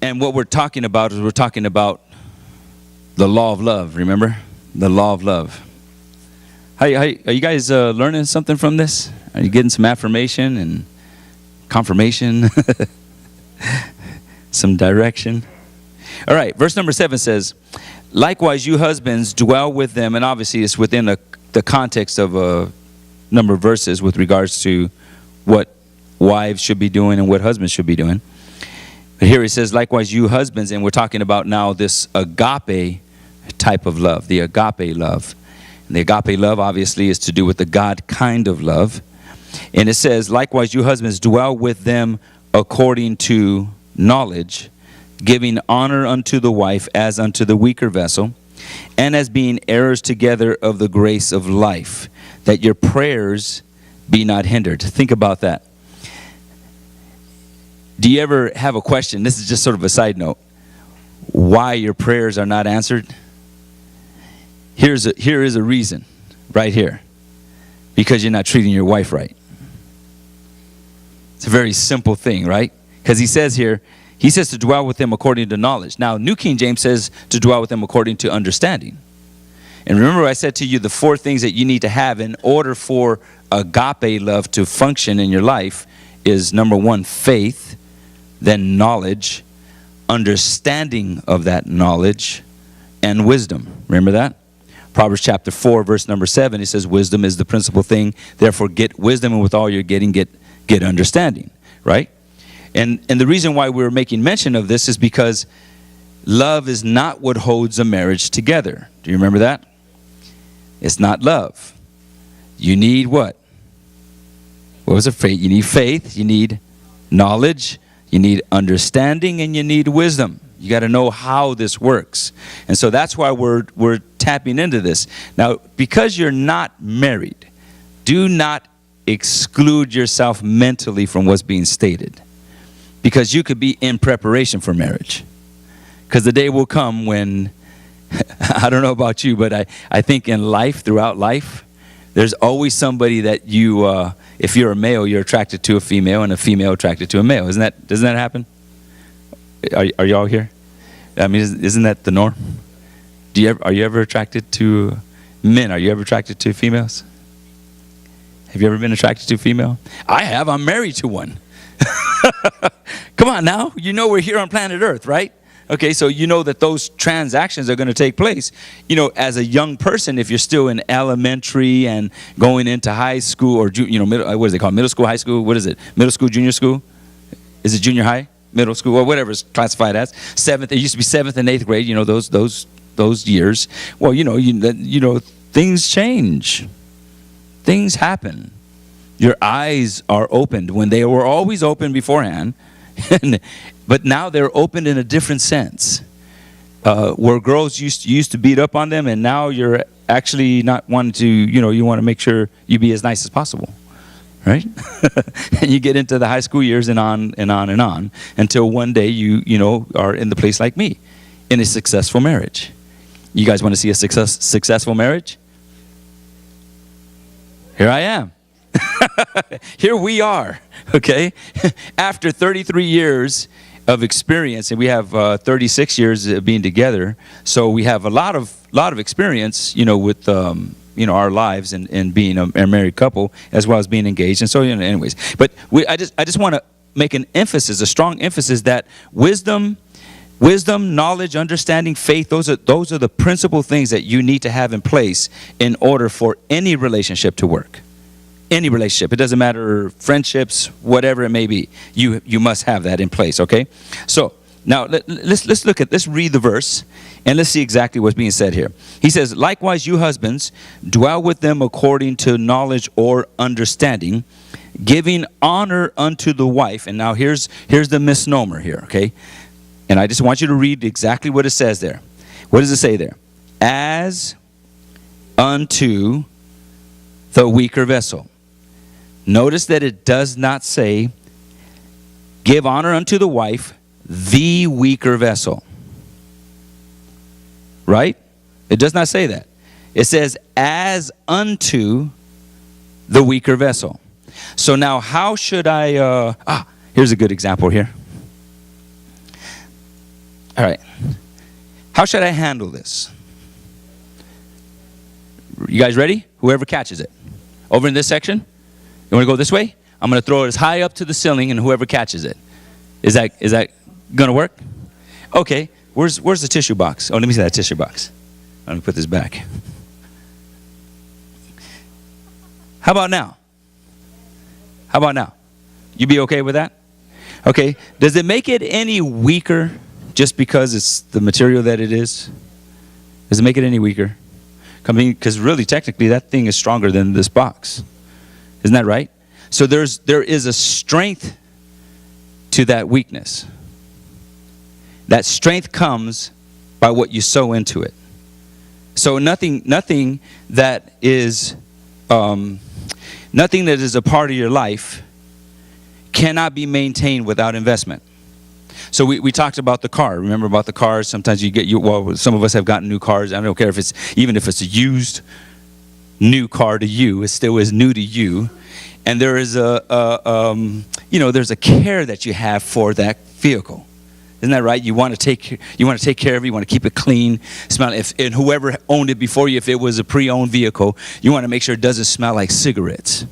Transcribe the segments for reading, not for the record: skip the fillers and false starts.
And what we're talking about is we're talking about the law of love. Remember? The law of love. Are you guys learning something from this? Are you getting some affirmation and confirmation? Some direction? All right, verse number 7 says, likewise, you husbands dwell with them. And obviously, it's within the context of a number of verses with regards to what wives should be doing and what husbands should be doing. But here it says, likewise, you husbands, and we're talking about now this agape type of love, the agape love. And the agape love, obviously, is to do with the God kind of love. And it says, likewise, you husbands dwell with them according to knowledge, giving honor unto the wife as unto the weaker vessel, and as being heirs together of the grace of life, that your prayers be not hindered. Think about that. Do you ever have a question? This is just sort of a side note. Why your prayers are not answered? Here is a reason right here. Because you're not treating your wife right. It's a very simple thing, right? Because he says here, he says to dwell with them according to knowledge. Now, New King James says to dwell with them according to understanding. And remember I said to you the 4 things that you need to have in order for agape love to function in your life is number 1, faith, then knowledge, understanding of that knowledge, and wisdom. Remember that? Proverbs chapter 4, verse number 7, it says, wisdom is the principal thing. Therefore, get wisdom, and with all you're getting, get understanding. Right? And the reason why we're making mention of this is because love is not what holds a marriage together. Do you remember that? It's not love. You need what? What was it? Faith. You need faith. You need knowledge. You need understanding, and you need wisdom. You got to know how this works. And so that's why we're tapping into this. Now, because you're not married, do not exclude yourself mentally from what's being stated. Because you could be in preparation for marriage. Because the day will come when, I don't know about you, but I think in life, throughout life, there's always somebody that you, if you're a male, you're attracted to a female, and a female attracted to a male. Doesn't that happen? Are y'all here? I mean, isn't that the norm? Are you ever attracted to men? Are you ever attracted to females? Have you ever been attracted to a female? I have. I'm married to one. Come on now. You know we're here on planet Earth, right? Okay, so you know that those transactions are going to take place. You know, as a young person, if you're still in elementary and going into high school or, what is it called? Middle school, high school? What is it? Middle school, junior school? Is it junior high? Middle school? Or whatever it's classified as. 7th, it used to be 7th and 8th grade, those years. Well, things change. Things happen. Your eyes are opened when they were always open beforehand. But now they're opened in a different sense. Where girls used to beat up on them, and now you're actually not wanting to, you want to make sure you be as nice as possible. Right? And you get into the high school years and on and on and on until one day you are in the place like me, in a successful marriage. You guys want to see a successful marriage? Here I am. Here we are, okay? After 33 years of experience, and we have 36 years of being together, so we have a lot of experience, with our lives and being a married couple as well as being engaged. And so, anyways, but I just want to make an emphasis, a strong emphasis that wisdom, knowledge, understanding, faith, those are the principal things that you need to have in place in order for any relationship to work. Any relationship. It doesn't matter, friendships, whatever it may be. You must have that in place, okay? So, now let's read the verse and let's see exactly what's being said here. He says, likewise you husbands, dwell with them according to knowledge or understanding, giving honor unto the wife. And now here's the misnomer here, okay? And I just want you to read exactly what it says there. What does it say there? As unto the weaker vessel. Notice that it does not say, give honor unto the wife, the weaker vessel. Right? It does not say that. It says, as unto the weaker vessel. So now how should I, here's a good example here. All right. How should I handle this? You guys ready? Whoever catches it. Over in this section. You want to go this way? I'm going to throw it as high up to the ceiling, and whoever catches it. Is that going to work? Okay. Where's the tissue box? Oh, let me see that tissue box. Let me put this back. How about now? How about now? You be okay with that? Okay. Does it make it any weaker just because it's the material that it is? Does it make it any weaker? Because really, technically, that thing is stronger than this box. Isn't that right? So there is a strength to that weakness. That strength comes by what you sow into it. So nothing that is a part of your life cannot be maintained without investment. So we talked about the car. Remember about the cars? Sometimes some of us have gotten new cars. I don't care if it's a used new car to you. It still is new to you. And there is there's a care that you have for that vehicle. Isn't that right? You want to take care of it. You want to keep it clean, smell. And whoever owned it before you, if it was a pre-owned vehicle, you want to make sure it doesn't smell like cigarettes.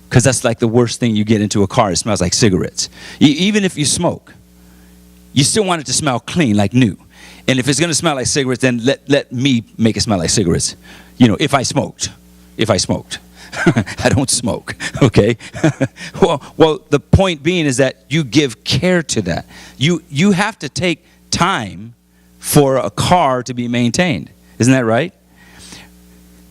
Because that's like the worst thing you get into a car. It smells like cigarettes. Even if you smoke, you still want it to smell clean, like new. And if it's going to smell like cigarettes, then let me make it smell like cigarettes. If I smoked. I don't smoke, okay? well, the point being is that you give care to that. You have to take time for a car to be maintained. Isn't that right?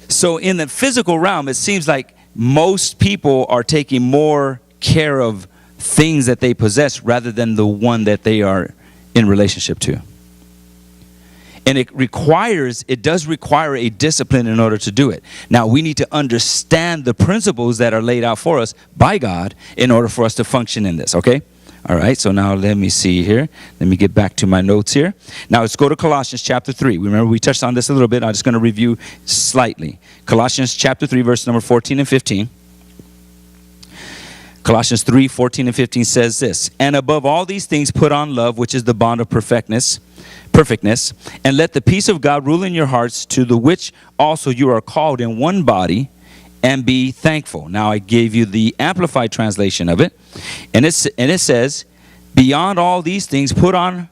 So in the physical realm, it seems like most people are taking more care of things that they possess rather than the one that they are in relationship to. And it does require a discipline in order to do it. Now, we need to understand the principles that are laid out for us by God in order for us to function in this, okay? All right, so now let me see here. Let me get back to my notes here. Now, let's go to Colossians chapter 3. Remember, we touched on this a little bit. I'm just going to review slightly. Colossians chapter 3, verse number 14 and 15. Colossians 3, 14 and 15 says this, "And above all these things put on love, which is the bond of perfectness, and let the peace of God rule in your hearts, to the which also you are called in one body, and be thankful." Now I gave you the Amplified translation of it, and it says, "Beyond all these things put on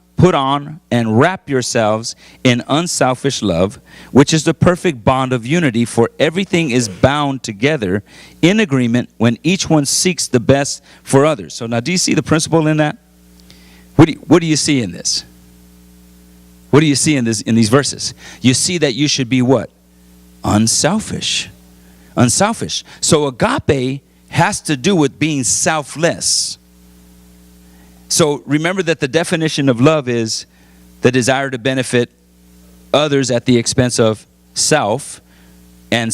and wrap yourselves in unselfish love, which is the perfect bond of unity, for everything is bound together in agreement when each one seeks the best for others." So now, do you see the principle in that? What do you see in this? What do you see in these verses? You see that you should be what? Unselfish. Unselfish. So agape has to do with being selfless. So remember that the definition of love is the desire to benefit others at the expense of self, and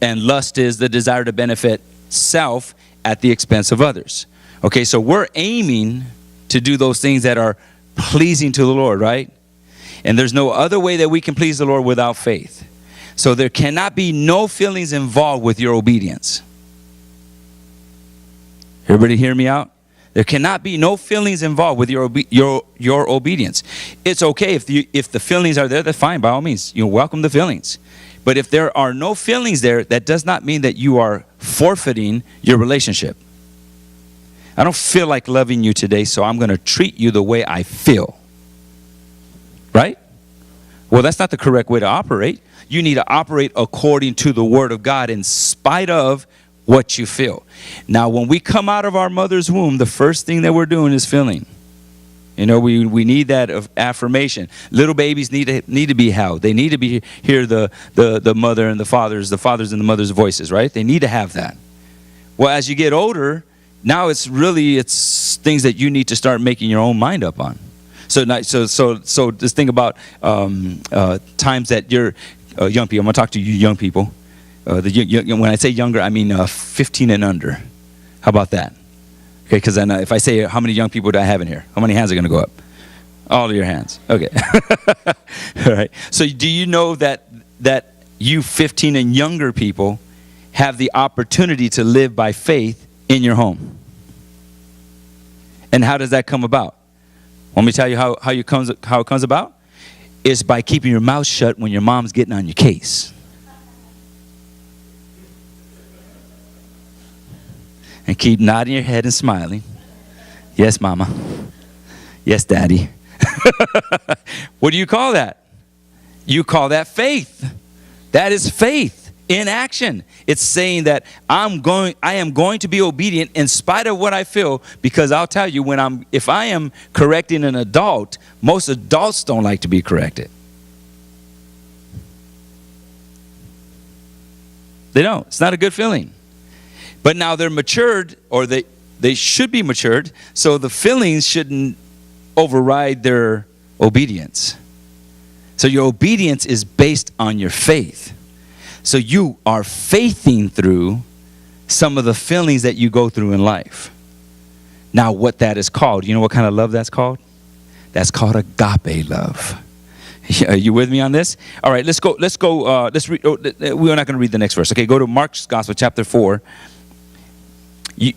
lust is the desire to benefit self at the expense of others. Okay, so we're aiming to do those things that are pleasing to the Lord, right? And there's no other way that we can please the Lord without faith. So there cannot be no feelings involved with your obedience. Everybody hear me out? There cannot be no feelings involved with your obedience. It's okay if the feelings are there, that's fine, by all means. You welcome the feelings. But if there are no feelings there, that does not mean that you are forfeiting your relationship. I don't feel like loving you today, so I'm going to treat you the way I feel. Right? Well, that's not the correct way to operate. You need to operate according to the Word of God in spite of what you feel. Now, when we come out of our mother's womb, the first thing that we're doing is feeling. We need that of affirmation. Little babies need to be held. They need to hear the mother and the fathers and the mother's voices, right? They need to have that. Well, as you get older, now it's things that you need to start making your own mind up on. So just think about times that you're young people. I'm going to talk to you young people. When I say younger, I mean 15 and under. How about that? Okay, because then if I say how many young people do I have in here, how many hands are going to go up? All of your hands. Okay. All right. So do you know that you 15 and younger people have the opportunity to live by faith in your home? And how does that come about? Want me to tell you how it comes about? It's by keeping your mouth shut when your mom's getting on your case. And keep nodding your head and smiling. Yes, mama. Yes, daddy. What do you call that? You call that faith. That is faith in action. It's saying that I am going to be obedient in spite of what I feel, because I'll tell you, if I am correcting an adult, most adults don't like to be corrected. They don't. It's not a good feeling. But now they're matured, or they should be matured, so the feelings shouldn't override their obedience. So your obedience is based on your faith. So you are faithing through some of the feelings that you go through in life. Now what that is called, you know what kind of love that's called? That's called agape love. Are you with me on this? All right, let's go. Let's read. We're not going to read the next verse. Okay, go to Mark's Gospel, chapter 4.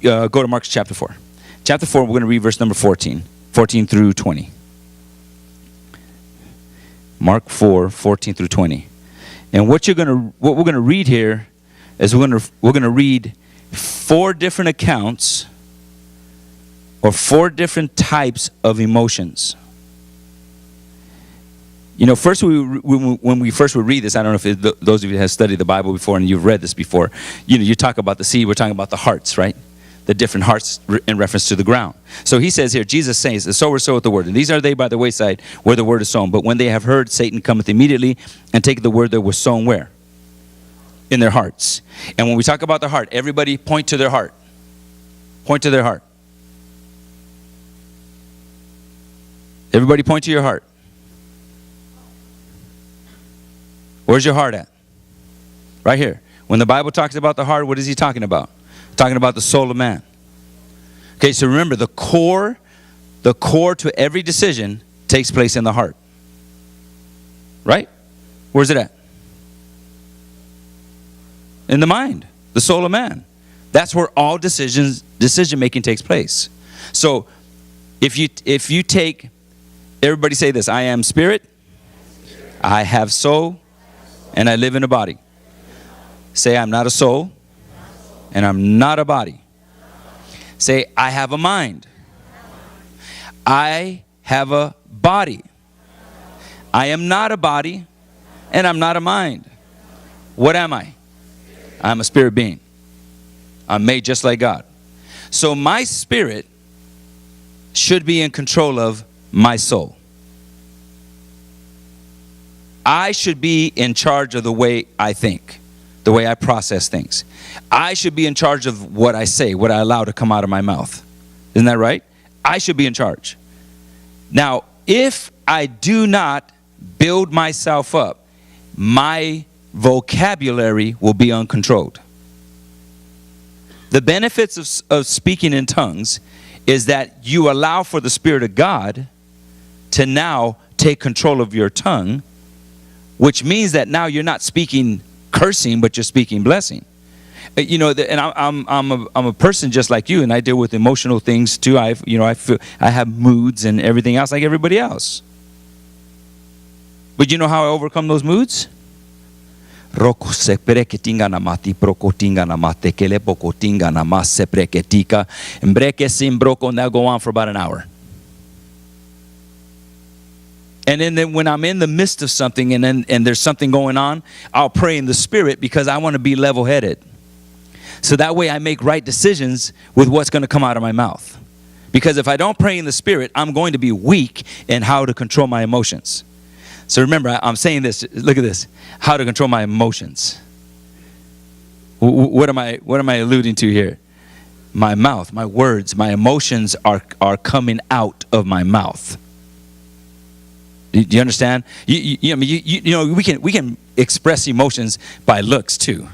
Go to Mark's chapter 4. Chapter 4, we're going to read verse number 14 through 20. Mark 4, 14 through 20. And what we're going to read here is we're going to read 4 different accounts, or 4 different types of emotions. You know, first when we first would read this, I don't know if those of you that have studied the Bible before and you've read this before, you talk about the seed, we're talking about the hearts, right? The different hearts in reference to the ground. So he says here, Jesus says, the sower soweth the word. And these are they by the wayside where the word is sown. But when they have heard, Satan cometh immediately and taketh the word that was sown where? In their hearts. And when we talk about the heart, everybody point to their heart. Point to their heart. Everybody point to your heart. Where's your heart at? Right here. When the Bible talks about the heart, what is he talking about? Talking about the soul of man. Okay, so remember, the core to every decision takes place in the heart. Right? Where's it at? In the mind, the soul of man. That's where all decision making takes place. So if you take, everybody say this: I am spirit, I have soul, and I live in a body. Say, I'm not a soul, and I'm not a body. Say, I have a mind. I have a body. I am not a body, and I'm not a mind. What am I? I'm a spirit being. I'm made just like God. So my spirit should be in control of my soul. I should be in charge of the way I think, the way I process things. I should be in charge of what I say, what I allow to come out of my mouth. Isn't that right? I should be in charge. Now, if I do not build myself up, my vocabulary will be uncontrolled. The benefits of speaking in tongues is that you allow for the Spirit of God to now take control of your tongue, which means that now you're not speaking cursing, but you're speaking blessing. You know, and I'm a person just like you, and I deal with emotional things too. I have moods and everything else like everybody else. But you know how I overcome those moods? And that'll go on for about an hour. And then when I'm in the midst of something and there's something going on, I'll pray in the Spirit because I want to be level-headed. So that way I make right decisions with what's going to come out of my mouth. Because if I don't pray in the Spirit, I'm going to be weak in how to control my emotions. So remember, I'm saying this. Look at this. How to control my emotions. What am I alluding to here? My mouth, my words, my emotions are coming out of my mouth. Do you understand? You know, we can express emotions by looks too.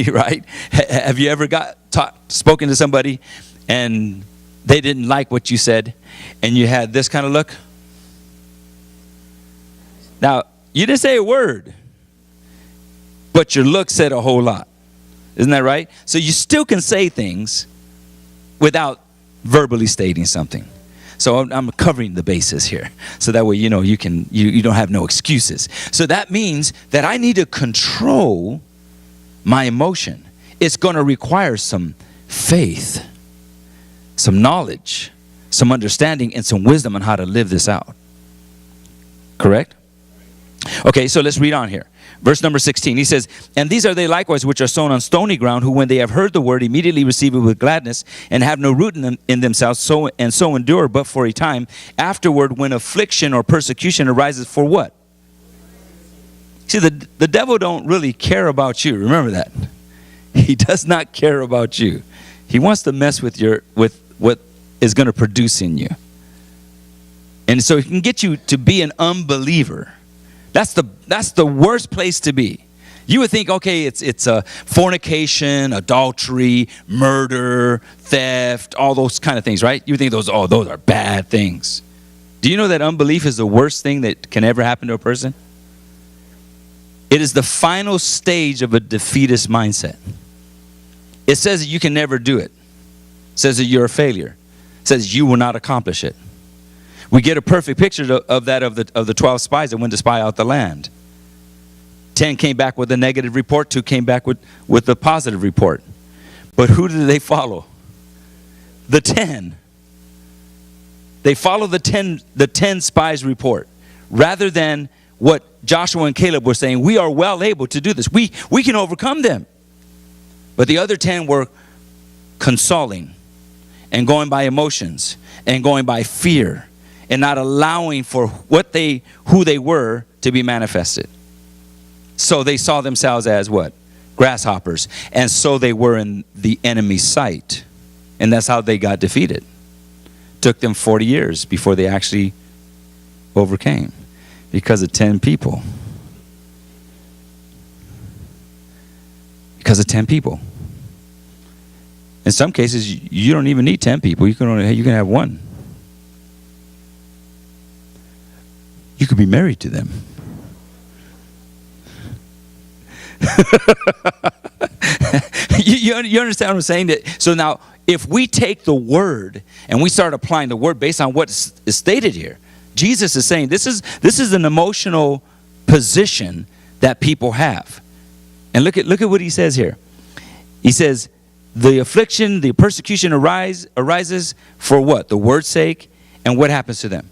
Right? Have you ever spoken to somebody and they didn't like what you said and you had this kind of look? Now, you didn't say a word, but your look said a whole lot. Isn't that right? So you still can say things without verbally stating something. So I'm covering the bases here. So that way, you don't have no excuses. So that means that I need to control my emotion. It's going to require some faith, some knowledge, some understanding, and some wisdom on how to live this out. Correct? Okay, so let's read on here. Verse number 16, he says, "And these are they likewise which are sown on stony ground, who when they have heard the word immediately receive it with gladness, and have no root in themselves, so endure but for a time. Afterward, when affliction or persecution arises for" what? See, the devil don't really care about you. Remember that. He does not care about you. He wants to mess with what is going to produce in you. And so he can get you to be an unbeliever. That's the worst place to be. You would think, okay, it's fornication, adultery, murder, theft, all those kind of things, right? You would think those are bad things. Do you know that unbelief is the worst thing that can ever happen to a person? It is the final stage of a defeatist mindset. It says that you can never do it. It says that you're a failure. It says you will not accomplish it. We get a perfect picture of that of the 12 spies that went to spy out the land. 10 came back with a negative report. 2 came back with a positive report. But who did they follow? The 10. They followed the 10 spies' report rather than what Joshua and Caleb were saying. We are well able to do this. We can overcome them. But the other 10 were consoling and going by emotions and going by fear, and not allowing for who they were to be manifested. So they saw themselves as what? Grasshoppers. And so they were in the enemy's sight. And that's how they got defeated. Took them 40 years before they actually overcame. Because of 10 people. Because of 10 people. In some cases, you don't even need 10 people. You can have one. You could be married to them. you understand what I'm saying? So now, if we take the word and we start applying the word based on what is stated here, Jesus is saying this is an emotional position that people have. And look at what he says here. He says, the affliction, the persecution arises for what? The word's sake. And what happens to them?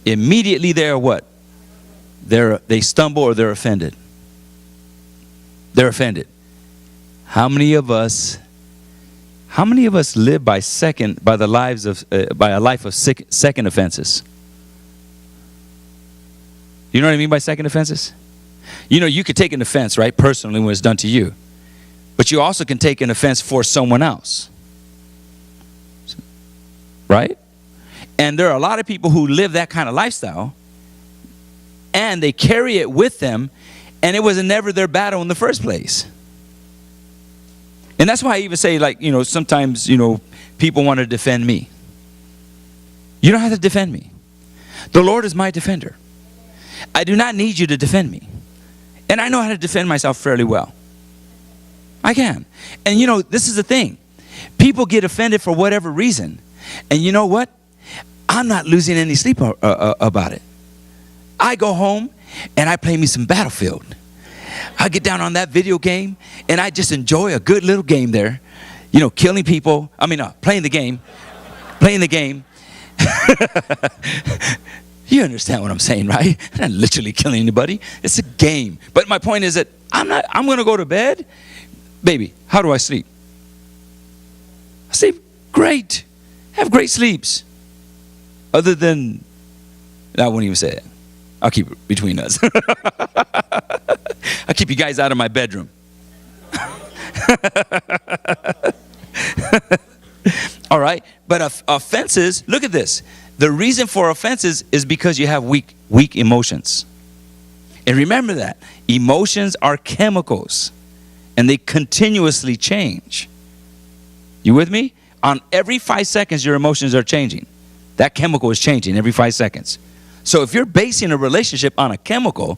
Immediately they are what? They stumble or they're offended. They're offended. How many of us live by a life of second offenses? You know what I mean by second offenses? You could take an offense, right, personally when it's done to you. But you also can take an offense for someone else. Right? And there are a lot of people who live that kind of lifestyle, and they carry it with them, and it was never their battle in the first place. And that's why I even say, sometimes, people want to defend me. You don't have to defend me. The Lord is my defender. I do not need you to defend me. And I know how to defend myself fairly well. I can. And this is the thing. People get offended for whatever reason. And you know what? I'm not losing any sleep about it. I go home and I play me some Battlefield. I get down on that video game and I just enjoy a good little game there. Killing people. Playing the game. Playing the game. You understand what I'm saying, right? I'm not literally killing anybody. It's a game. But my point is that I'm going to go to bed. Baby, how do I sleep? I sleep great. Have great sleeps. Other than, I won't even say it. I'll keep it between us. I'll keep you guys out of my bedroom. All right. But offenses, look at this. The reason for offenses is because you have weak emotions. And remember that. Emotions are chemicals. And they continuously change. You with me? On every 5 seconds, your emotions are changing. That chemical is changing every 5 seconds. So if you're basing a relationship on a chemical,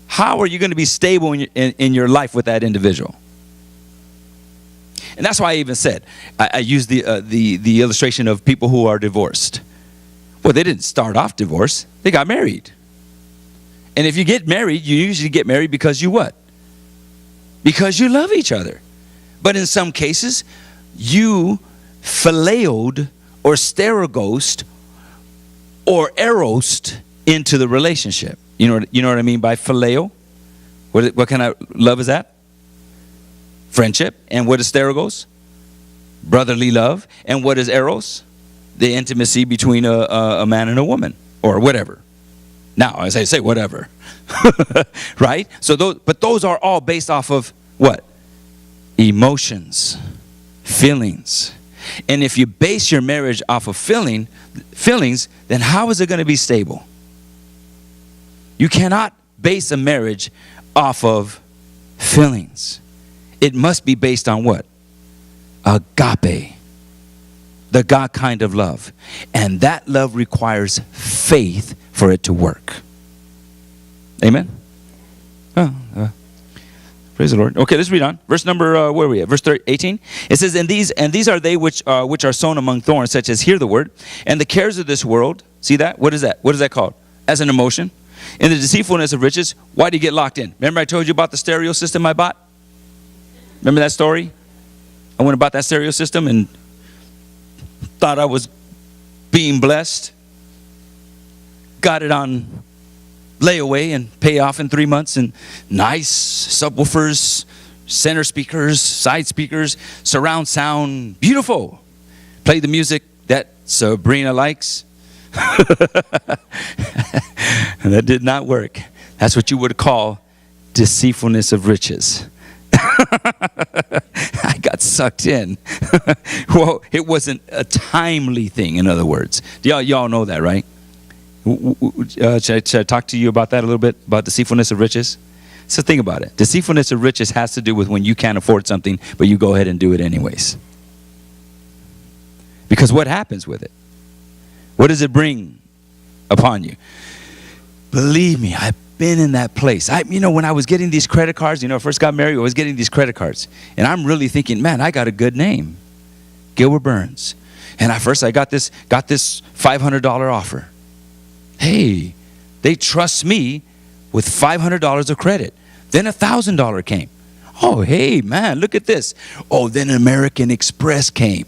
how are you going to be stable in your life with that individual? And that's why I even said, I used the illustration of people who are divorced. Well, they didn't start off divorced. They got married. And if you get married, you usually get married because you what? Because you love each other. But in some cases, you phileo or sterogosed or erost into the relationship. You know what I mean by phileo? What kind of love is that? Friendship. And what is sterogos? Brotherly love. And what is eros? The intimacy between a man and a woman, or whatever. Now, as I say, whatever. Right? So those are all based off of what? Emotions, feelings. And if you base your marriage off of feelings, then how is it going to be stable? You cannot base a marriage off of feelings. It must be based on what? Agape. The God kind of love. And that love requires faith for it to work. Amen? Praise the Lord. Okay, let's read on. Verse number, where are we at? Verse 18. It says, and these are they which are sown among thorns, such as hear the word, and the cares of this world. See that? What is that? What is that called? As an emotion. In the deceitfulness of riches. Why do you get locked in? Remember I told you about the stereo system I bought? Remember that story? I went and bought that stereo system and thought I was being blessed. Got it on layaway and pay off in 3 months, and nice subwoofers, center speakers, side speakers, surround sound, beautiful. Play the music that Sabrina likes. And that did not work. That's what you would call deceitfulness of riches. I got sucked in. Well, it wasn't a timely thing, in other words. Y'all know that, right? Should I talk to you about that a little bit, about deceitfulness of riches? So think about it. Deceitfulness of riches has to do with when you can't afford something, but you go ahead and do it anyways. Because what happens with it? What does it bring upon you? Believe me, I've been in that place. When I was getting these credit cards, I first got married, I was getting these credit cards. And I'm really thinking, man, I got a good name. Gilbert Burns. And at first I got this $500 offer. Hey, they trust me with $500 of credit. Then $1,000 came. Oh, hey, man, look at this. Oh, then American Express came.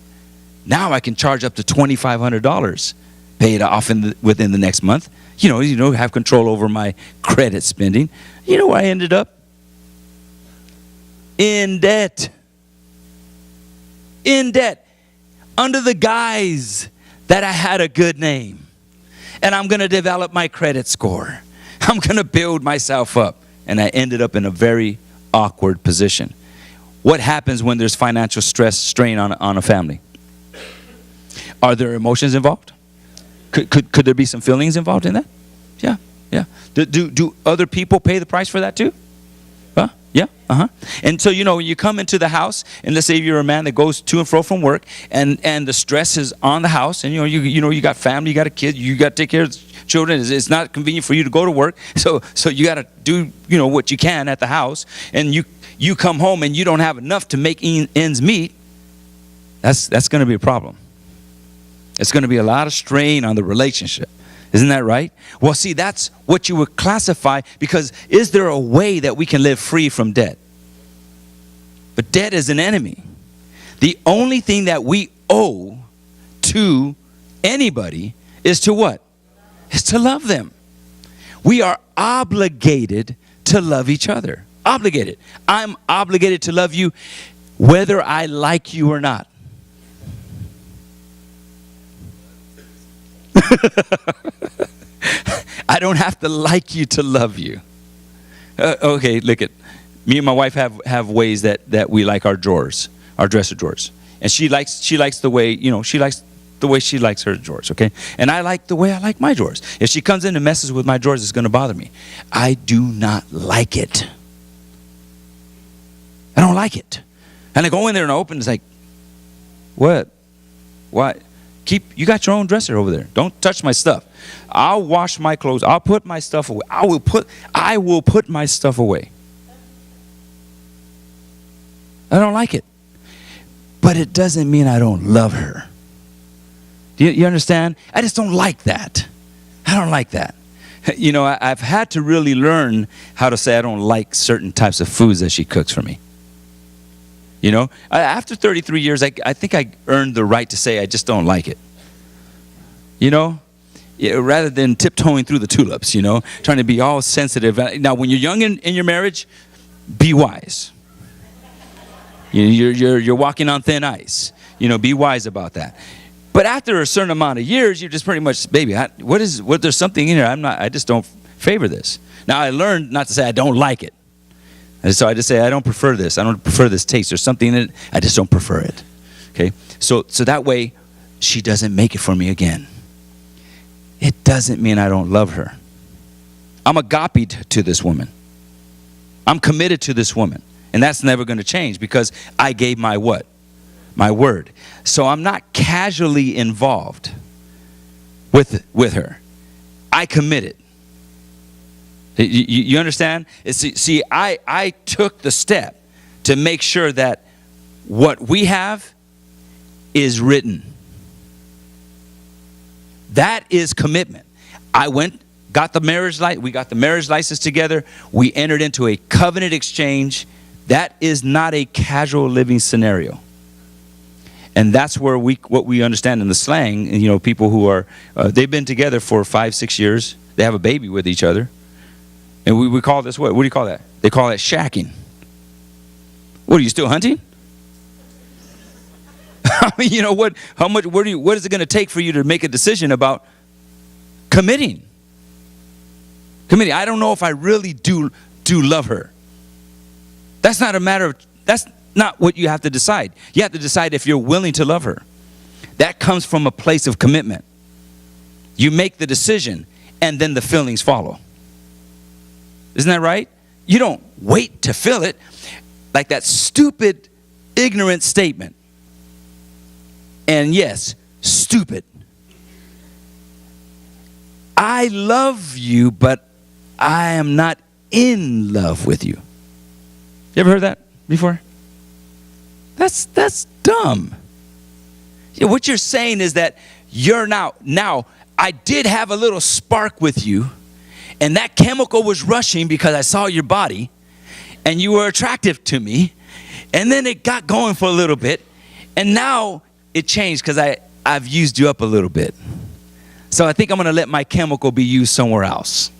Now I can charge up to $2,500. Pay it off within the next month. Have control over my credit spending. You know where I ended up? In debt. In debt. Under the guise that I had a good name. And I'm going to develop my credit score. I'm going to build myself up. And I ended up in a very awkward position. What happens when there's financial strain on a family? Are there emotions involved? Could there be some feelings involved in that? Yeah. Do other people pay the price for that too? Yeah. And so when you come into the house, and let's say you're a man that goes to and fro from work, and the stress is on the house, and you got family, you got a kid, you got to take care of children. It's not convenient for you to go to work, so you got to do what you can at the house, and you come home and you don't have enough to make ends meet. That's going to be a problem. It's going to be a lot of strain on the relationship. Isn't that right? Well, see, that's what you would classify, because is there a way that we can live free from debt? But debt is an enemy. The only thing that we owe to anybody is to what? Is to love them. We are obligated to love each other. Obligated. I'm obligated to love you whether I like you or not. I don't have to like you to love you. Okay, look at me and my wife have ways that we like our drawers, our dresser drawers, and she likes the way she likes the way she likes her drawers. Okay, and I like the way I like my drawers. If she comes in and messes with my drawers, it's going to bother me. I do not like it. I don't like it. And I go in there and I open. It's like, what? Why? You got your own dresser over there. Don't touch my stuff. I'll wash my clothes. I'll put my stuff away. I will put my stuff away. I don't like it. but it doesn't mean I don't love her. Do you understand? I just don't like that. I don't like that. You know, I've had to really learn how to say I don't like certain types of foods that she cooks for me. You know, after 33 years, I think I earned the right to say I just don't like it. You know, rather than tiptoeing through the tulips, you know, trying to be all sensitive. Now, when you're young in your marriage, be wise. You're walking on thin ice. You know, be wise about that. But after a certain amount of years, you're just pretty much, baby, there's something in here. I just don't favor this. Now, I learned not to say I don't like it. And so I just say, I don't prefer this. I don't prefer this taste. There's something in it. I just don't prefer it. Okay? So that way, she doesn't make it for me again. It doesn't mean I don't love her. I'm agape to this woman. I'm committed to this woman. And that's never going to change because I gave my what? My word. So I'm not casually involved with her. I committed. You understand? See, I took the step to make sure that what we have is written. That is commitment. I went, got the marriage we got the marriage license together. We entered into a covenant exchange. That is not a casual living scenario. And that's where what we understand in the slang, you know, people who are, they've been together for 5-6 years. They have a baby with each other. And we call this what? What do you call that? They call that shacking. What, are you still hunting? I mean, you know, what is it going to take for you to make a decision about committing? I don't know if I really do love her. That's not a matter of, that's not what you have to decide. You have to decide if you're willing to love her. That comes from a place of commitment. You make the decision and then the feelings follow. Isn't that right? You don't wait to feel it. Like that stupid, ignorant statement. And yes, stupid. I love you, but I am not in love with you. You ever heard that before? That's dumb. You know, what you're saying is that you're now I did have a little spark with you, and that chemical was rushing because I saw your body, and you were attractive to me, and then it got going for a little bit, and now it changed because I've used you up a little bit. So I think I'm going to let my chemical be used somewhere else.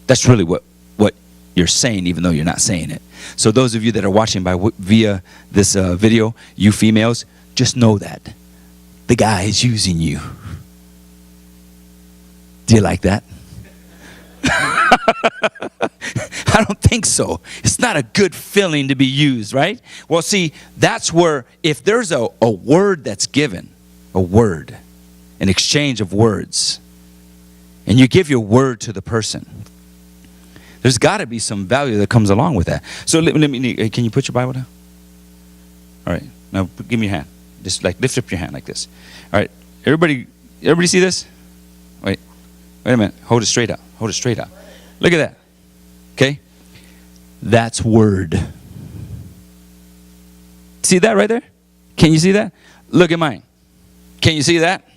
That's really what you're saying, even though you're not saying it. So those of you that are watching via this video, you females, just know that the guy is using you. Do you like that? I don't think so. It's not a good feeling to be used, right? Well, see, that's where if there's a word that's given, a word, an exchange of words, and you give your word to the person, there's got to be some value that comes along with that. So let me, can you put your Bible down? All right. Now give me your hand. Just like lift up your hand like this. All right. Everybody see this? Wait a minute. Hold it straight out. Hold it straight out. Look at that. Okay? That's word. See that right there? Can you see that? Look at mine. Can you see that?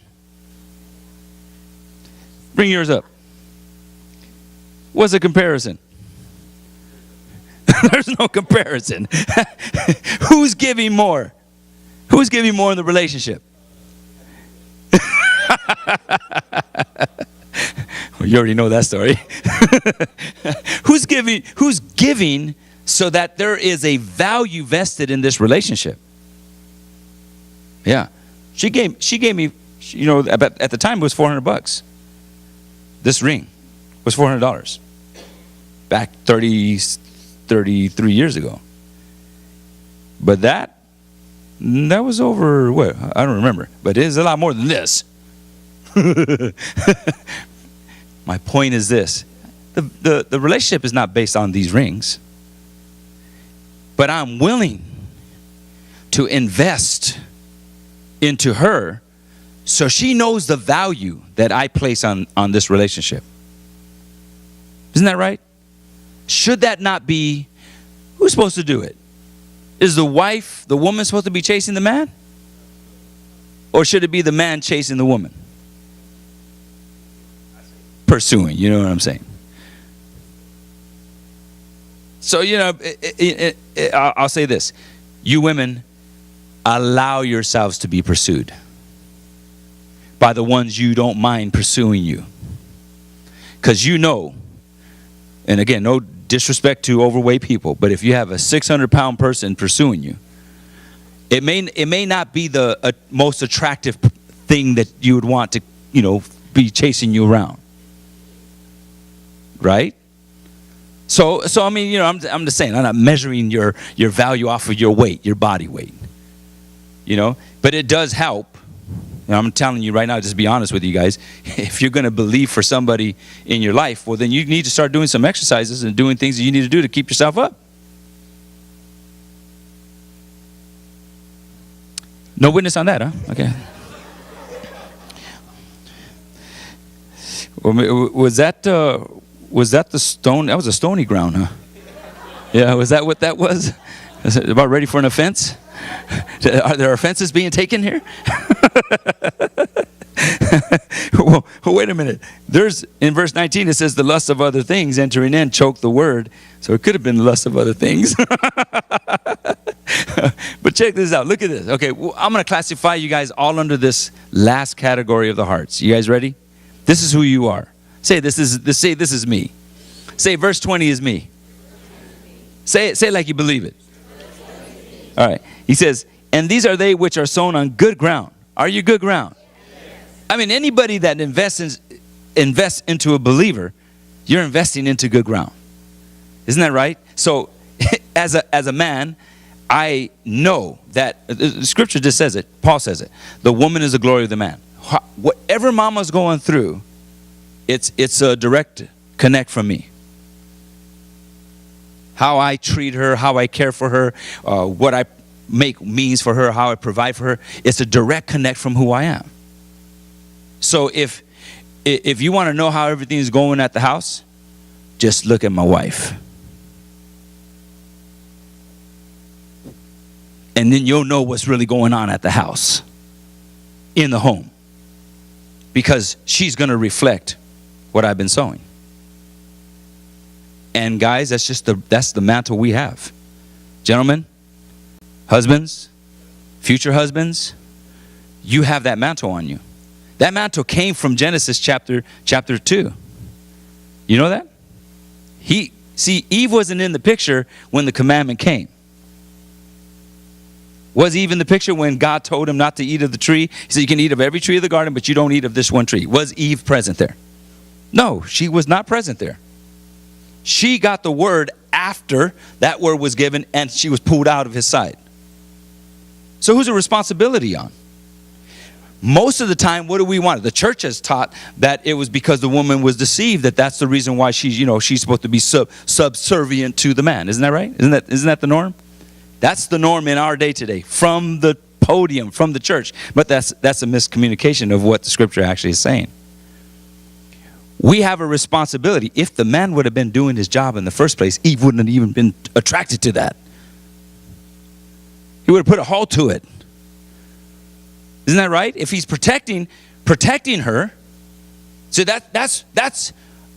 Bring yours up. What's the comparison? There's no comparison. Who's giving more? Who's giving more in the relationship? Well, you already know that story. Who's giving so that there is a value vested in this relationship? Yeah. She gave me, you know, at the time it was $400. This ring was $400 back 33 years ago. But that was over what? I don't remember. But it is a lot more than this. My point is this. The relationship is not based on these rings. But I'm willing to invest into her so she knows the value that I place on this relationship. Isn't that right? Should that not be, who's supposed to do it? Is the woman supposed to be chasing the man? Or should it be the man chasing the woman? Pursuing, you know what I'm saying? So, I'll say this. You women, allow yourselves to be pursued by the ones you don't mind pursuing you. Because and again, no disrespect to overweight people, but if you have a 600-pound person pursuing you, it may not be the most attractive thing that you would want to, be chasing you around. Right? So I mean, I'm just saying, I'm not measuring your value off of your weight, your body weight. But it does help. And I'm telling you right now, just be honest with you guys, if you're going to believe for somebody in your life, well, then you need to start doing some exercises and doing things that you need to do to keep yourself up. No witness on that, huh? Okay. Was that the stone? That was a stony ground, huh? Yeah, was that what that was? Is it about ready for an offense? Are there offenses being taken here? Well, wait a minute. In verse 19, it says the lust of other things entering in choke the word. So it could have been the lust of other things. But check this out. Look at this. Okay, well, I'm going to classify you guys all under this last category of the hearts. You guys ready? This is who you are. Say this is me. Say verse 20 is me. Say it like you believe it. All right. He says, and these are they which are sown on good ground. Are you good ground? I mean, anybody that invests into a believer, you're investing into good ground. Isn't that right? So as a man, I know that the scripture just says it. Paul says it. The woman is the glory of the man. Whatever mama's going through, it's a direct connect from me. How I treat her, how I care for her, what I make means for her, how I provide for her. It's a direct connect from who I am. So if you want to know how everything's going at the house, just look at my wife. And then you'll know what's really going on at the house, in the home. Because she's going to reflect what I've been sowing. And guys, that's the mantle we have. Gentlemen, husbands, future husbands, you have that mantle on you. That mantle came from Genesis chapter 2. You know that? Eve wasn't in the picture when the commandment came. Was Eve in the picture when God told him not to eat of the tree? He said, you can eat of every tree of the garden, but you don't eat of this one tree. Was Eve present there? No, she was not present there. She got the word after that word was given and she was pulled out of his sight. So who's the responsibility on? Most of the time, what do we want? The church has taught that it was because the woman was deceived, that's the reason why she's supposed to be subservient to the man. Isn't that right? Isn't that the norm? That's the norm in our day today, from the podium, from the church. But that's a miscommunication of what the scripture actually is saying. We have a responsibility. If the man would have been doing his job in the first place, Eve wouldn't have even been attracted to that. He would have put a halt to it. Isn't that right? If he's protecting her, so that's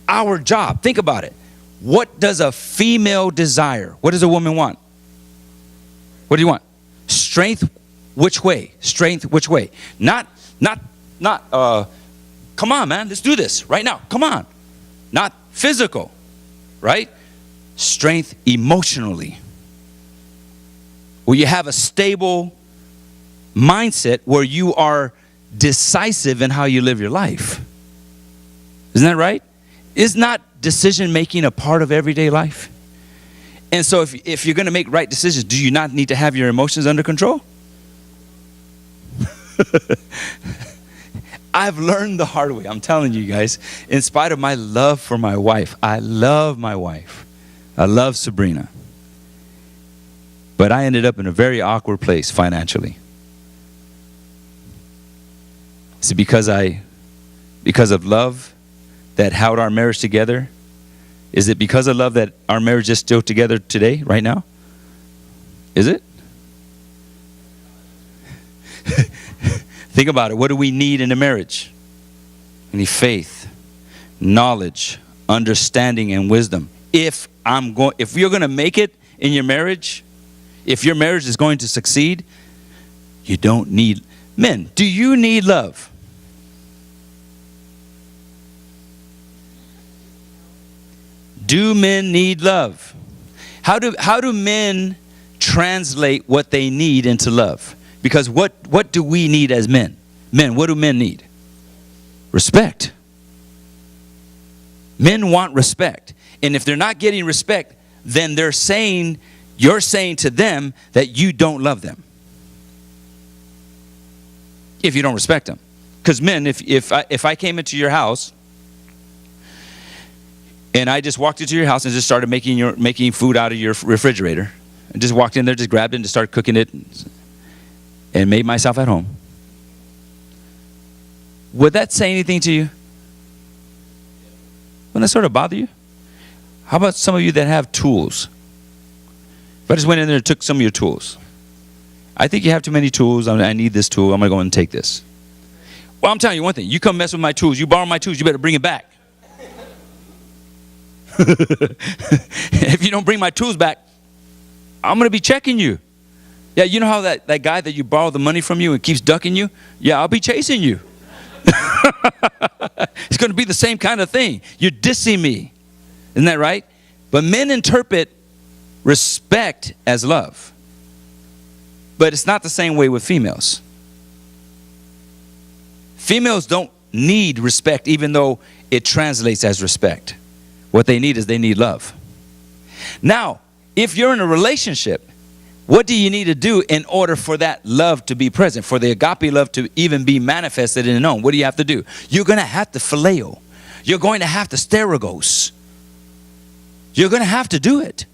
our job. Think about it. What does a female desire? What does a woman want? What do you want? Strength which way? Strength which way? Not come on, man, let's do this right now. Come on. Not physical, right? Strength emotionally. Where you have a stable mindset where you are decisive in how you live your life. Isn't that right? Is not decision making a part of everyday life? And so if you're going to make right decisions, do you not need to have your emotions under control? I've learned the hard way. I'm telling you guys, in spite of my love for my wife, I love my wife. I love Sabrina. But I ended up in a very awkward place financially. Is it because of love that held our marriage together? Is it because of love that our marriage is still together today, right now? Is it? Think about it. What do we need in a marriage? We need faith, knowledge, understanding, and wisdom. If you're going to make it in your marriage, if your marriage is going to succeed, you don't need men. Do you need love? Do men need love? How do men translate what they need into love? Because what do we need as men? Men, what do men need? Respect. Men want respect. And if they're not getting respect, then you're saying to them that you don't love them. If you don't respect them. Because men, if I came into your house and I just walked into your house and just started making food out of your refrigerator, and just walked in there, just grabbed it and just started cooking it and made myself at home, would that say anything to you? Wouldn't that sort of bother you? How about some of you that have tools? If I just went in there and took some of your tools. I think you have too many tools. I need this tool. I'm going to go and take this. Well, I'm telling you one thing. You come mess with my tools. You borrow my tools. You better bring it back. If you don't bring my tools back, I'm going to be checking you. Yeah, you know how that guy that you borrow the money from you and keeps ducking you? Yeah, I'll be chasing you. It's going to be the same kind of thing. You're dissing me. Isn't that right? But men interpret respect as love. But it's not the same way with females. Females don't need respect, even though it translates as respect. What they need is they need love. Now, if you're in a relationship, what do you need to do in order for that love to be present, for the agape love to even be manifested and known? What do you have to do? You're going to have to phileo. You're going to have to sterigos. You're going to have to do it.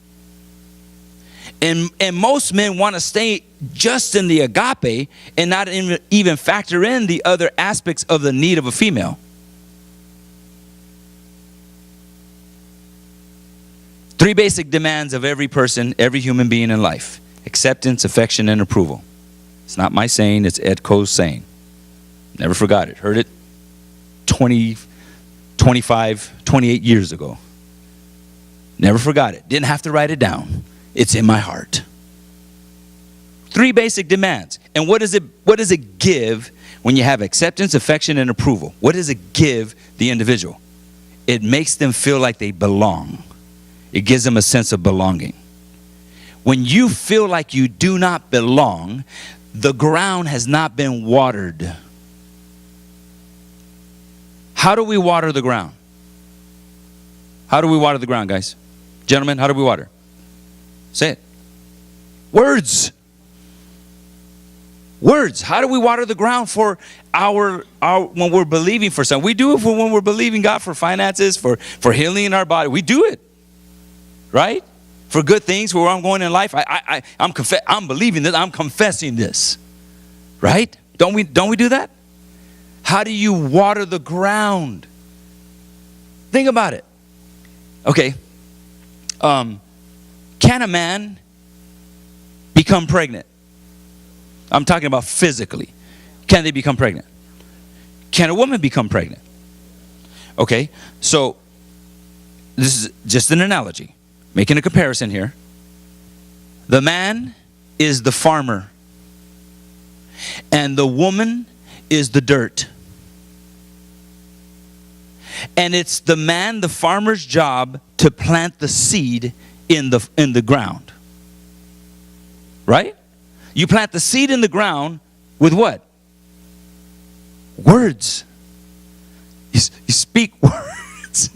And most men want to stay just in the agape and not even factor in the other aspects of the need of a female. Three basic demands of every person, every human being in life: acceptance, affection, and approval. It's not my saying, it's Ed Coe's saying. Never forgot it. Heard it 20, 25, 28 years ago. Never forgot it. Didn't have to write it down. It's in my heart. Three basic demands. And what does it give when you have acceptance, affection, and approval? What does it give the individual? It makes them feel like they belong. It gives them a sense of belonging. When you feel like you do not belong, the ground has not been watered. How do we water the ground? How do we water the ground, guys? Gentlemen, how do we water? Say it. Words. Words. How do we water the ground for our when we're believing for something? We do it when we're believing God for finances, for healing in our body. We do it. Right? For good things, where I'm going in life. I'm believing this. I'm confessing this. Right? Don't we do that? How do you water the ground? Think about it. Okay. Can a man become pregnant? I'm talking about physically. Can they become pregnant? Can a woman become pregnant? Okay, so this is just an analogy. Making a comparison here. The man is the farmer. And the woman is the dirt. And it's the man, the farmer's job, to plant the seed in the ground. Right? You plant the seed in the ground with what? Words. You speak words.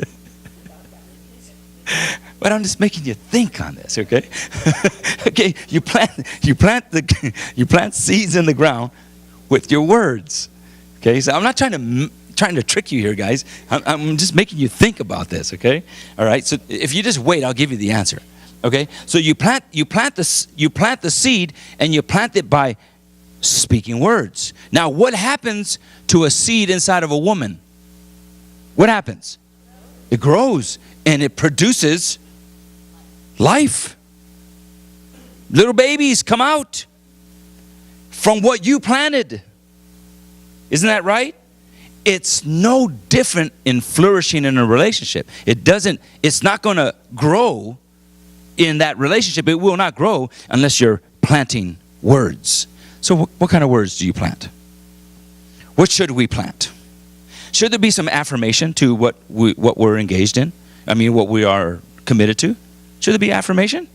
But I'm just making you think on this, okay? Okay, you plant seeds in the ground with your words. Okay, so I'm not trying to trick you here, guys. I'm just making you think about this, okay? All right, so if you just wait, I'll give you the answer. Okay, so you plant the seed, and you plant it by speaking words. Now, what happens to a seed inside of a woman? What happens? It grows and it produces life. Little babies come out. from what you planted. Isn't that right? It's no different in flourishing in a relationship. It's not going to grow in that relationship. It will not grow unless you're planting words. So what kind of words do you plant? What should we plant? Should there be some affirmation to what we're engaged in? I mean, what we are committed to? Should there be affirmation?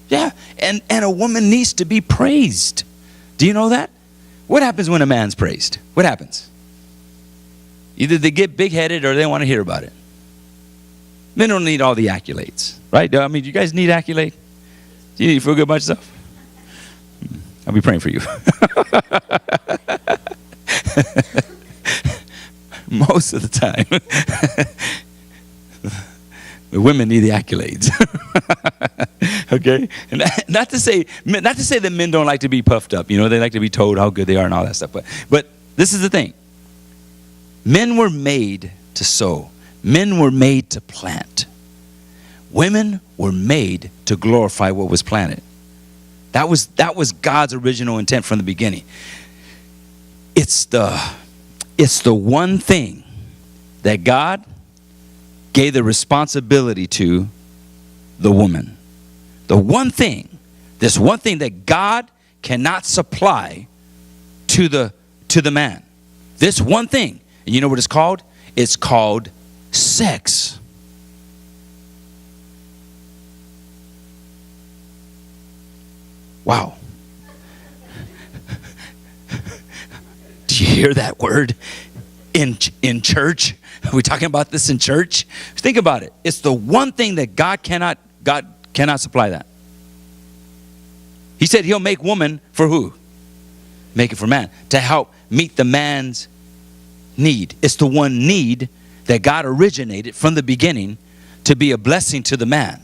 Yeah. And a woman needs to be praised. Do you know that? What happens when a man's praised? What happens? Either they get big-headed or they don't want to hear about it. Men don't need all the accolades, right? I mean, do you guys need accolade? Do you feel good about yourself? I'll be praying for you. Most of the time, the women need the accolades. Okay, and not to say that men don't like to be puffed up. You know, they like to be told how good they are and all that stuff. But this is the thing: men were made to sow. Men were made to plant. Women were made to glorify what was planted. That was God's original intent from the beginning. It's the one thing that God gave the responsibility to the woman. The one thing, this one thing that God cannot supply to the man. This one thing. And you know what it's called? It's called sex. Wow. Do you hear that word in church? Are we talking about this in church? Think about it. It's the one thing that God cannot supply that. He said he'll make woman for who? Make it for man. To help meet the man's need. It's the one need that God originated from the beginning to be a blessing to the man.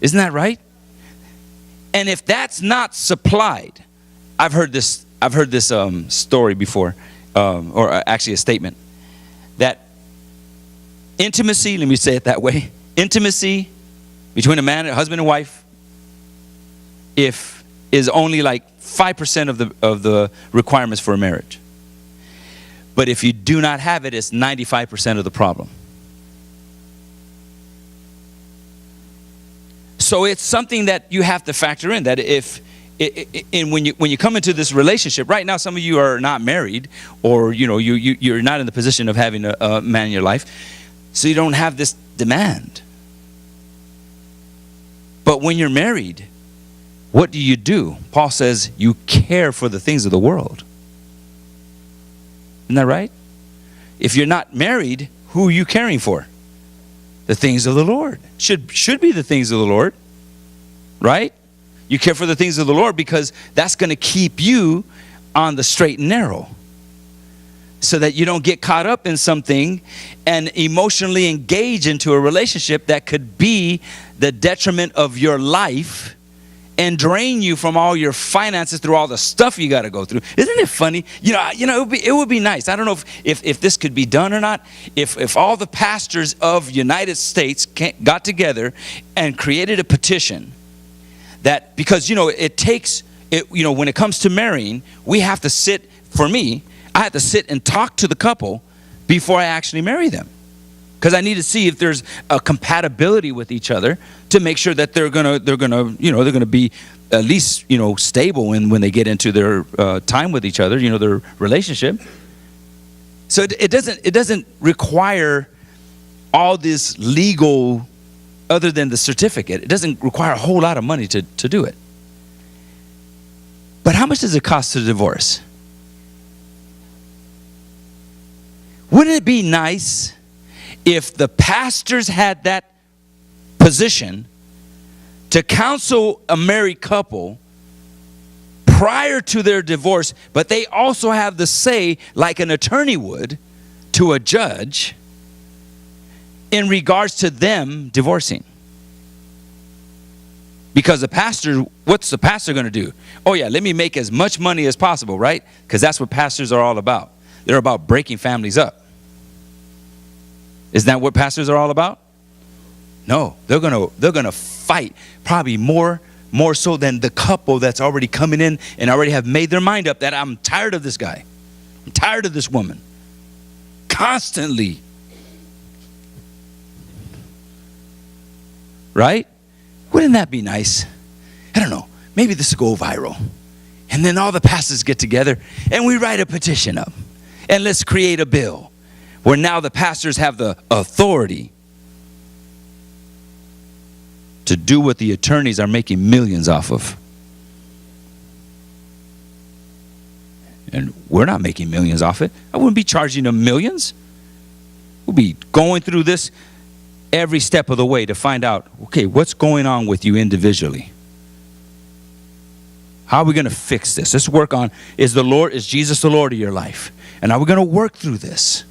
Isn't that right? And if that's not supplied, I've heard this story before, or actually a statement, that intimacy, let me say it that way, intimacy between a man, a husband and wife, is only like 5% of the requirements for a marriage. But if you do not have it, it's 95% of the problem. So it's something that you have to factor in, that when you come into this relationship, right now some of you are not married, or you're not in the position of having a man in your life, so you don't have this demand. But when you're married, what do? Paul says you care for the things of the world. Isn't that right? If you're not married, who are you caring for? The things of the Lord. Should be the things of the Lord, right? You care for the things of the Lord because that's going to keep you on the straight and narrow, so that you don't get caught up in something and emotionally engage into a relationship that could be the detriment of your life and drain you from all your finances through all the stuff you got to go through. Isn't it funny? It would be nice. I don't know if this could be done or not. If all the pastors of United States got together and created a petition that, because it takes it, when it comes to marrying, we have to sit. For me, I have to sit and talk to the couple before I actually marry them, because I need to see if there's a compatibility with each other, to make sure that they're gonna be at least stable when they get into their time with each other, their relationship. So it doesn't require all this legal, other than the certificate. It doesn't require a whole lot of money to do it. But how much does it cost to divorce? Wouldn't it be nice if the pastors had that position to counsel a married couple prior to their divorce, but they also have the say, like an attorney would to a judge, in regards to them divorcing? Because what's the pastor going to do? Oh yeah, let me make as much money as possible, right? Because that's what pastors are all about. They're about breaking families up. Isn't that what pastors are all about? No, they're gonna fight probably more more so than the couple that's already coming in and already have made their mind up that I'm tired of this guy. I'm tired of this woman. Constantly. Right? Wouldn't that be nice? I don't know. Maybe this will go viral. And then all the pastors get together and we write a petition up. And let's create a bill where now the pastors have the authority to do what the attorneys are making millions off of. And we're not making millions off it. I wouldn't be charging them millions. We'll be going through this every step of the way to find out, okay, what's going on with you individually? How are we going to fix this? Let's work on, is Jesus the Lord of your life? And are we going to work through this?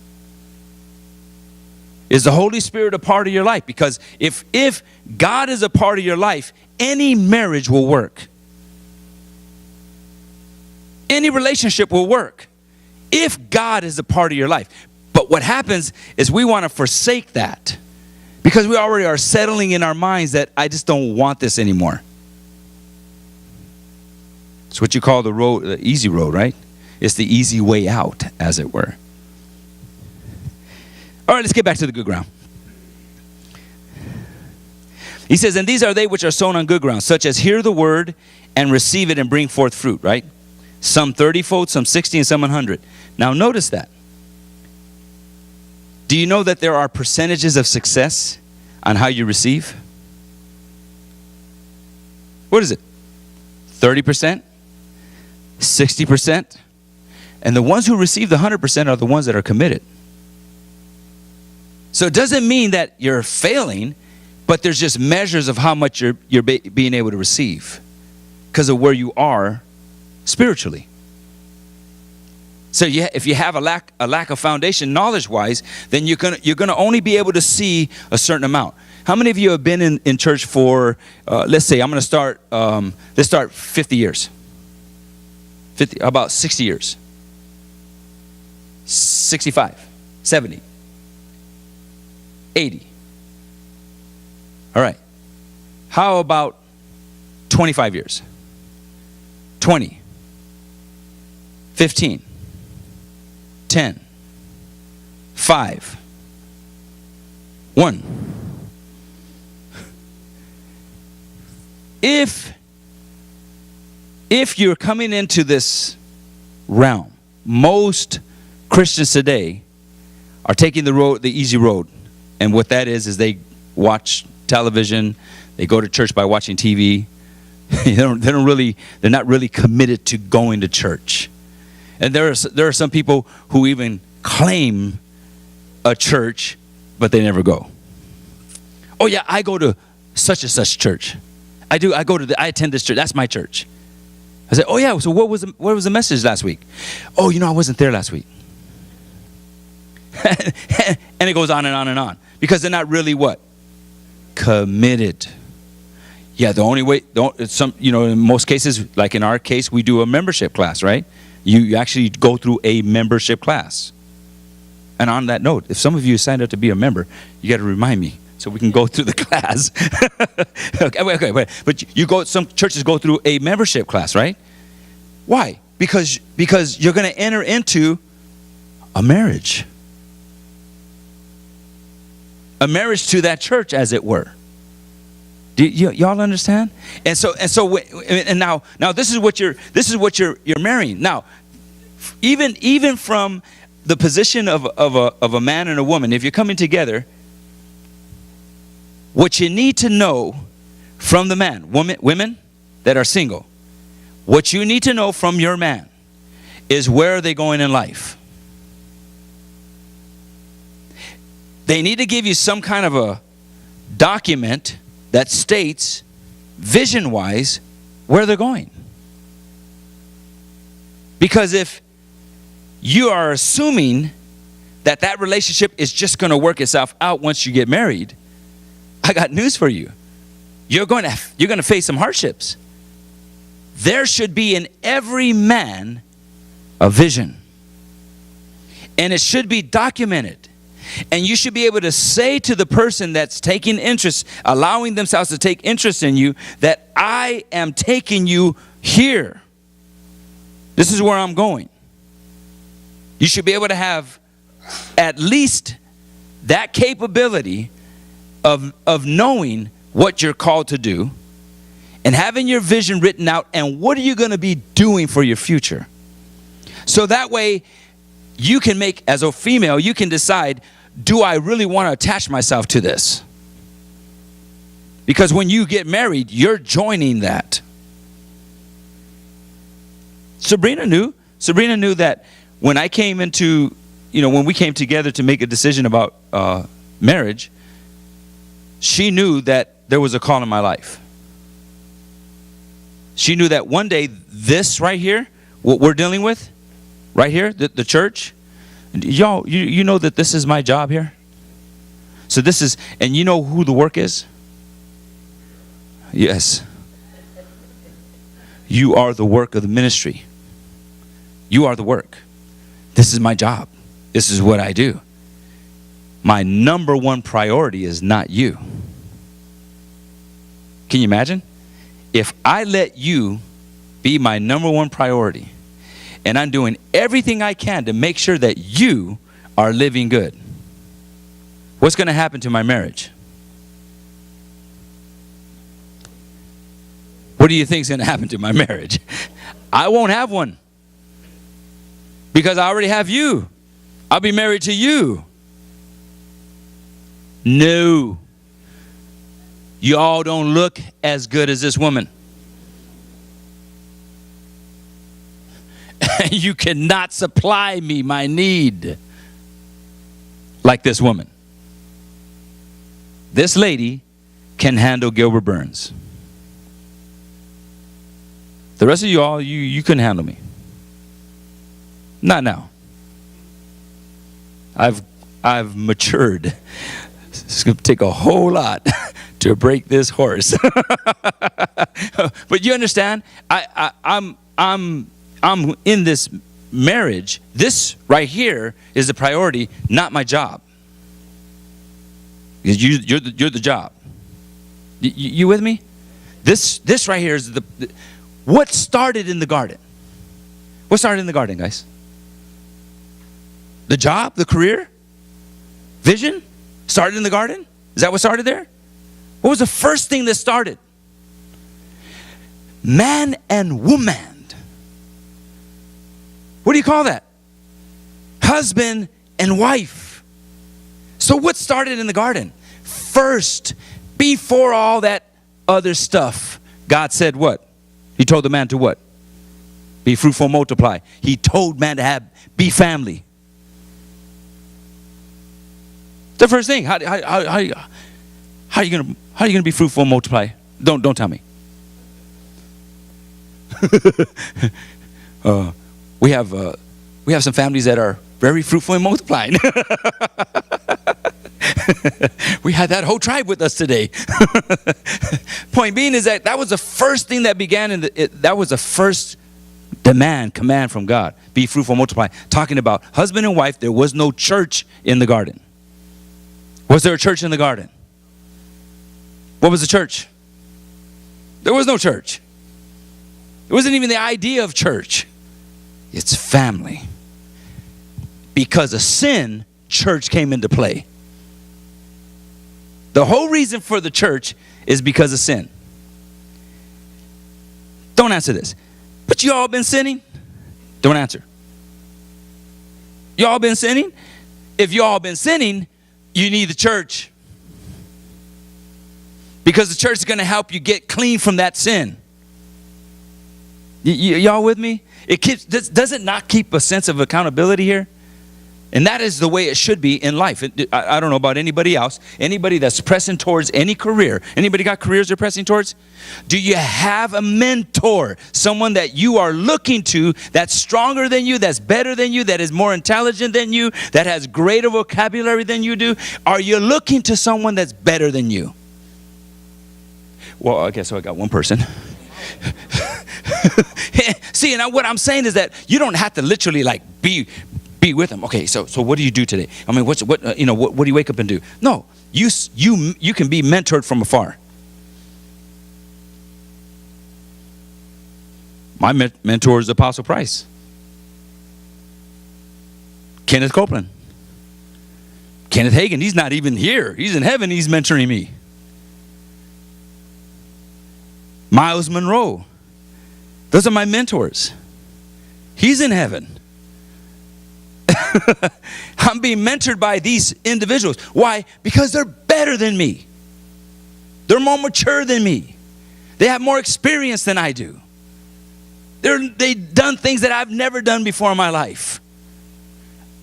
Is the Holy Spirit a part of your life? Because if God is a part of your life, any marriage will work. Any relationship will work if God is a part of your life. But what happens is we want to forsake that because we already are settling in our minds that I just don't want this anymore. It's what you call the easy road, right? It's the easy way out, as it were. All right, let's get back to the good ground. He says, and these are they which are sown on good ground, such as hear the word and receive it and bring forth fruit, right? Some 30-fold, some 60, and some 100. Now notice that. Do you know that there are percentages of success on how you receive? What is it? 30%? 60%? And the ones who receive the 100% are the ones that are committed. So it doesn't mean that you're failing, but there's just measures of how much you're being able to receive because of where you are spiritually. So if you have a lack of foundation knowledge-wise, then you're gonna only be able to see a certain amount. How many of you have been in church for, let's say, let's start 50 years. About 60 years. 65, 70. 80. All right. How about 25 years? 20. 15. 10. 5. 1. If you're coming into this realm, most Christians today are taking the easy road. And what that is they watch television, they go to church by watching TV. They're not really committed to going to church. And there are some people who even claim a church, but they never go. Oh yeah, I go to such and such church. I attend this church. That's my church. I said, oh yeah, so what was the message last week? Oh, I wasn't there last week. And it goes on and on and on. Because they're not really what? Committed. Yeah, the only way, in most cases, like in our case, we do a membership class, right? You actually go through a membership class. And on that note, if some of you signed up to be a member, you got to remind me so we can go through the class. Okay, wait. But some churches go through a membership class, right? Why? Because you're going to enter into a marriage. A marriage to that church, as it were. Do y'all understand? And now this is what you're marrying. Now, even from the position of a man and a woman, if you're coming together, what you need to know from the man, women that are single, what you need to know from your man is where are they going in life. They need to give you some kind of a document that states, vision-wise, where they're going. Because if you are assuming that relationship is just going to work itself out once you get married, I got news for you. You're going to face some hardships. There should be in every man a vision. And it should be documented. And you should be able to say to the person that's taking interest, allowing themselves to take interest in you, that I am taking you here. This is where I'm going. You should be able to have at least that capability of knowing what you're called to do and having your vision written out, and what are you going to be doing for your future. So that way you can make, as a female, you can decide, do I really want to attach myself to this? Because when you get married, you're joining that. Sabrina knew that when I came into, when we came together to make a decision about marriage, she knew that there was a call in my life. She knew that one day, this right here, what we're dealing with, right here, the church, y'all, you know that this is my job here? So this is, and you know who the work is? Yes. You are the work of the ministry. You are the work. This is my job. This is what I do. My number one priority is not you. Can you imagine? If I let you be my number one priority, and I'm doing everything I can to make sure that you are living good, what's going to happen to my marriage? What do you think is going to happen to my marriage? I won't have one. Because I already have you. I'll be married to you. No. Y'all don't look as good as this woman. You cannot supply me my need like this woman. This lady can handle Gilbert Burns. The rest of you all, you couldn't handle me. Not now. I've matured. It's going to take a whole lot to break this horse. But you understand? I'm in this marriage. This right here is the priority, not my job. Because you're the job. You with me? This right here is what started in the garden. What started in the garden, guys? The job, the career, vision started in the garden? Is that what started there? What was the first thing that started? Man and woman. What do you call that? Husband and wife. So what started in the garden? First, before all that other stuff, God said what? He told the man to what? Be fruitful, multiply. He told man to be family. The first thing. How are you gonna be fruitful and multiply? Don't tell me. We have some families that are very fruitful and multiplying. We had that whole tribe with us today. Point being is that was the first thing that began that was the first command from God. Be fruitful, multiply. Talking about husband and wife. There was no church in the garden. Was there a church in the garden? What was the church? There was no church. It wasn't even the idea of church. It's family. Because of sin, church came into play. The whole reason for the church is because of sin. Don't answer this. But you all been sinning? Don't answer. You all been sinning? If you all been sinning, you need the church. Because the church is going to help you get clean from that sin. Y'all with me? Does it not keep a sense of accountability here? And that is the way it should be in life. I don't know about anybody else. Anybody that's pressing towards any career. Anybody got careers they're pressing towards? Do you have a mentor? Someone that you are looking to that's stronger than you, that's better than you, that is more intelligent than you, that has greater vocabulary than you do? Are you looking to someone that's better than you? Well, okay, so I got one person. See, and what I'm saying is that you don't have to literally like be be with them. Okay, so what do you do today? I mean, what do you wake up and do? No, you can be mentored from afar. My mentor is Apostle Price, Kenneth Copeland, Kenneth Hagin. He's not even here. He's in heaven. He's mentoring me. Miles Monroe. Those are my mentors. He's in heaven. I'm being mentored by these individuals. Why? Because they're better than me. They're more mature than me. They have more experience than I do. They've done things that I've never done before in my life.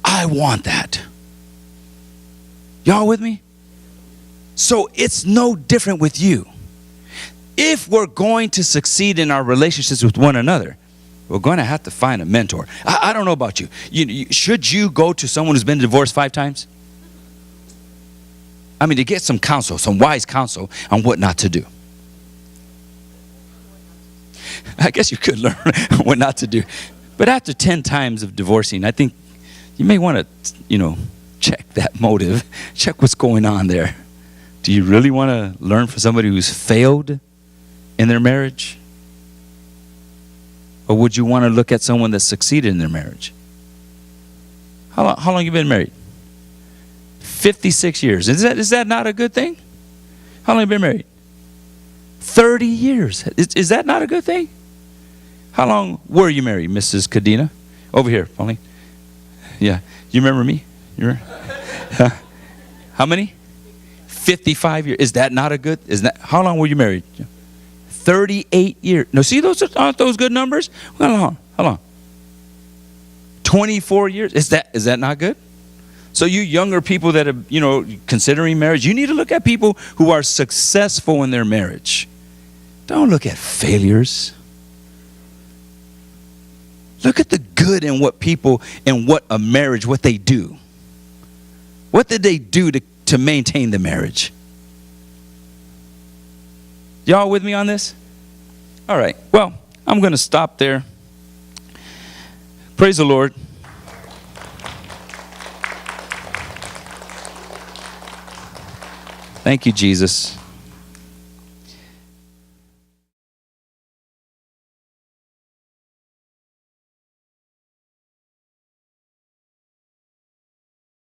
I want that. Y'all with me? So it's no different with you. If we're going to succeed in our relationships with one another, we're going to have to find a mentor. I don't know about you. Should you go to someone who's been divorced 5 times? I mean, to get some counsel, some wise counsel on what not to do. I guess you could learn what not to do. But after 10 times of divorcing, I think you may want to, check that motive. Check what's going on there. Do you really want to learn from somebody who's failed in their marriage? Or would you want to look at someone that succeeded in their marriage? How long have you been married? 56 years. Is that not a good thing? How long have you been married? 30 years. Is that not a good thing? How long were you married, Mrs. Cadena? Over here, Pauline. Yeah. You remember me? How many? 55 years. Is that not a good? How long were you married? 38 years. No, see, aren't those good numbers? How long? 24 years. Is that not good? So you younger people that are, considering marriage, you need to look at people who are successful in their marriage. Don't look at failures. Look at the good in what people, in what a marriage, what they do. What did they do to maintain the marriage? Y'all with me on this? All right. Well, I'm going to stop there. Praise the Lord. Thank you, Jesus.